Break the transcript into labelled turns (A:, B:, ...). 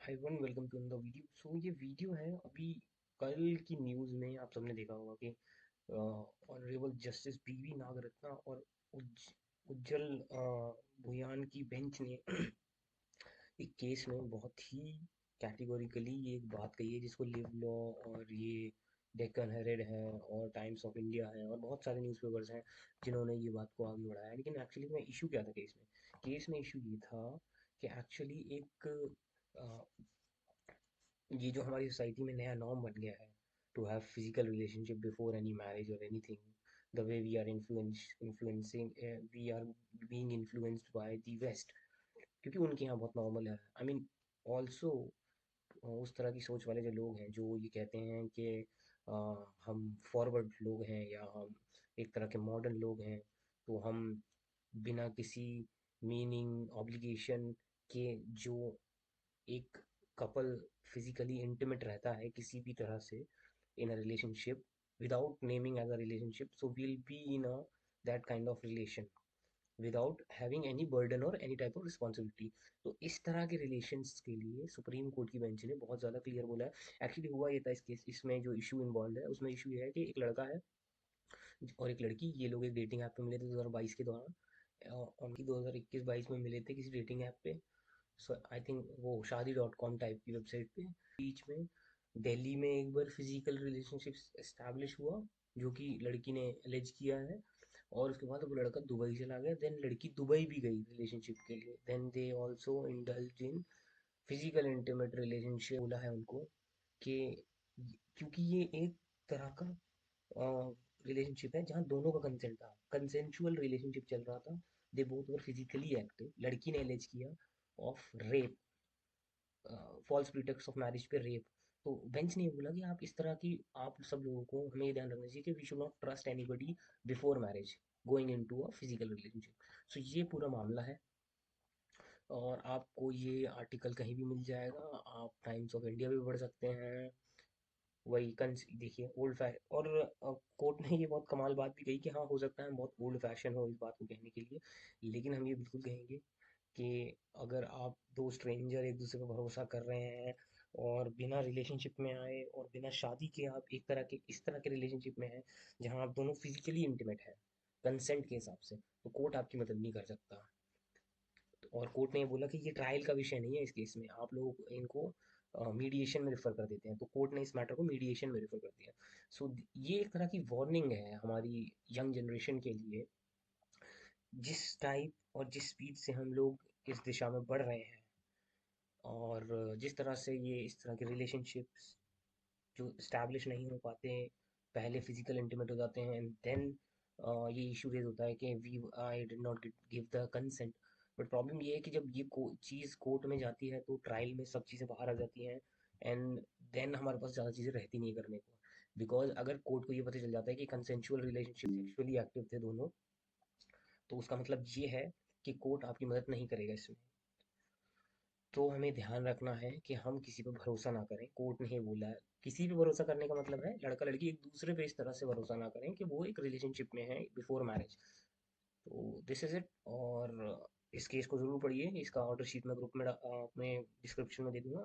A: Hi one welcome to the video. ये video है अभी कल की न्यूज़ में आप सबने देखा होगा कि ऑनरेबल जस्टिस बीवी नागरत्ना और उज्जवल भुयान की बेंच ने एक केस में बहुत ही कैटेगोरिकली ये एक बात कही है जिसको लिव लॉ और ये डेक्कन हेरेड है और टाइम्स ऑफ इंडिया है और बहुत सारे न्यूज़पेपर्स हैं जिन्होंने ये बात को आगे बढ़ाया। लेकिन एक्चुअली में इशू क्या था केस में इशू ये था कि एक्चुअली एक ये जो हमारी सोसाइटी में नया नॉर्म बन गया है to have physical relationship before any marriage और anything, the way we are influencing, we are being influenced by the west, क्योंकि उनके यहाँ बहुत नॉर्मल है। आई मीन ऑल्सो उस तरह की सोच वाले जो लोग हैं जो ये कहते हैं कि अ, हम फॉरवर्ड लोग हैं या हम एक तरह के मॉडर्न लोग हैं, तो हम बिना किसी मीनिंग ऑब्लिगेशन के जो एक कपल फिजिकली इंटीमेट रहता है किसी भी तरह से in a relationship without naming as a relationship, so will be in a that kind of relation without having any burden और एनी टाइप ऑफ रिस्पॉन्सिबिलिटी। तो इस तरह के रिलेशंस के लिए सुप्रीम कोर्ट की बेंच ने बहुत ज़्यादा क्लियर बोला है। एक्चुअली हुआ ये था इस केस इसमें जो इशू इन्वॉल्व है उसमें इशू ये है कि एक लड़का है और एक लड़की, ये लोग एक डेटिंग ऐप पे मिले थे 2022 के दौरान। उनकी 2021-22 में मिले थे किसी डेटिंग ऐप पे। सो आई थिंक वो शादी डॉट कॉम टाइप की वेबसाइट पे। बीच में दिल्ली में एक बार फिजिकल रिलेशनशिप एस्टैब्लिश हुआ जो कि लड़की ने एलिज किया है, और उसके बाद वो लड़का दुबई चला गया। देन लड़की दुबई भी गई रिलेशनशिप के लिए। Then they also indulge in physical intimate relationship. बोला है उनको कि क्योंकि ये एक तरह का रिलेशनशिप है जहाँ दोनों का कंसेंट था, कंसेंचुअल रिलेशनशिप चल रहा था। They both were physically active. लड़की ने एलिज किया of rape, false pretext of marriage पे रेप। तो बेंच ने ये बोला कि आप इस तरह की, आप सब लोगों को हमें ये ध्यान रखना चाहिए कि we should not trust anybody before marriage going into a physical relationship. So ये पूरा मामला है और आपको ये आर्टिकल कहीं भी मिल जाएगा। आप टाइम्स ऑफ इंडिया भी पढ़ सकते हैं। वही कंस देखिए ओल्ड फैशन, और कोर्ट ने ये बहुत कमाल बात भी कही कि हाँ हो सकता है बहुत ओल्ड फैशन हो इस बात को कहने के लिए, लेकिन हम ये बिल्कुल कहेंगे कि अगर आप दो स्ट्रेंजर एक दूसरे पर भरोसा कर रहे हैं और बिना रिलेशनशिप में आए और बिना शादी के आप एक तरह के इस तरह के रिलेशनशिप में हैं जहां आप दोनों फिजिकली इंटीमेट हैं कंसेंट के हिसाब से, तो कोर्ट आपकी मदद नहीं कर सकता। और कोर्ट ने ये बोला कि ये ट्रायल का विषय नहीं है। इस केस में आप लोग इनको मीडिएशन में रेफर कर देते हैं, तो कोर्ट ने इस मैटर को मीडिएशन में रेफर कर दिया। सो ये एक तरह की वार्निंग है हमारी यंग जनरेशन के लिए। जिस टाइप और जिस स्पीड से हम लोग इस दिशा में बढ़ रहे हैं और जिस तरह से ये इस तरह के रिलेशनशिप्स जो इस्टेब्लिश नहीं हो पाते, पहले फिजिकल इंटीमेट हो जाते हैं एंड देन ये इशू रेज होता है कि we I did not give the consent. But problem ये है कि जब ये चीज़ कोर्ट में जाती है तो ट्रायल में सब चीज़ें बाहर आ जाती हैं एंड देन हमारे पास ज़्यादा चीज़ें रहती नहीं करने को। बिकॉज अगर कोर्ट को ये पता चल जाता है कि कंसेंचुअल रिलेशनशिप सेक्सुअली एक्टिव थे दोनों, तो उसका मतलब ये है कि कोर्ट आपकी मदद नहीं करेगा इसमें। तो हमें ध्यान रखना है कि हम किसी पे भरोसा ना करें। कोर्ट ने ये बोला है, किसी पे भरोसा करने का मतलब है लड़का लड़की एक दूसरे पे इस तरह से भरोसा ना करें कि वो एक रिलेशनशिप में है बिफोर मैरिज। तो दिस इज इट। और इस केस को जरूर पढ़िए। इसका ऑर्डर शीट में ग्रुप में अपने डिस्क्रिप्शन में दे दूंगा।